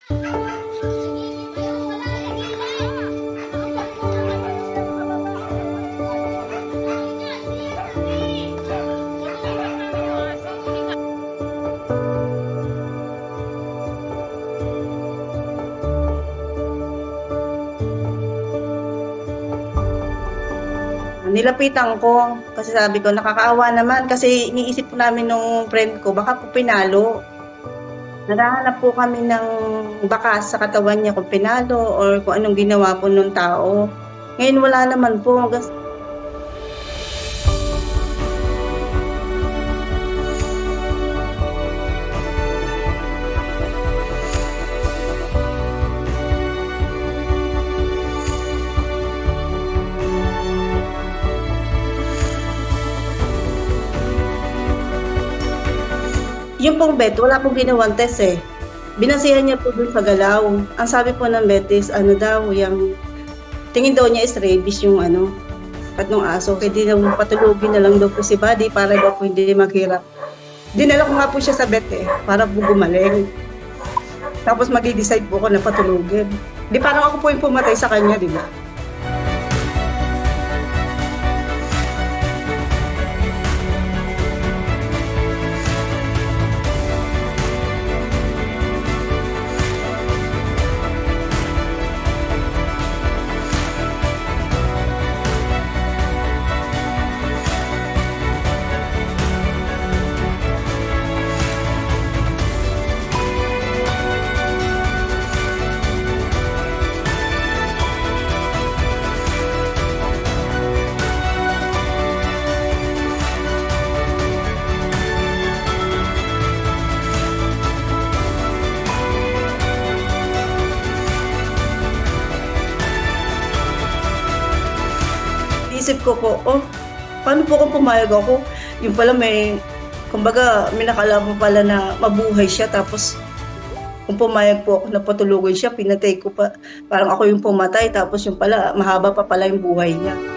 Nilapitan ko kasi sabi ko nakakaawa naman kasi iniisip po namin nung friend ko baka po pinalo. Naghahanap po kami ng bakas sa katawan niya kung pinalo or kung anong ginawa po nung tao. Ngayon wala naman po. Yung pong vet, wala pong ginawang test eh. Binasihan niya po dun sa galaw. Ang sabi po ng vet is, ano daw, yung tingin daw niya is rabies yung at nung aso. Kaya di daw patulugin na lang daw po si Buddy para daw po hindi maghirap. Dinala ko nga po siya sa vet eh, para po gumaling. Tapos mag-decide po ako na patulugin. Di parang ako po yung pumatay sa kanya, di ba? Isip ko po, paano po kung pumayag ako? Yung pala kumbaga, may nakalaman pala na mabuhay siya. Tapos, kung pumayag po ako na patulugin siya, pinatay ko pa. Parang ako yung pumatay. Tapos yung pala, mahaba pa pala yung buhay niya.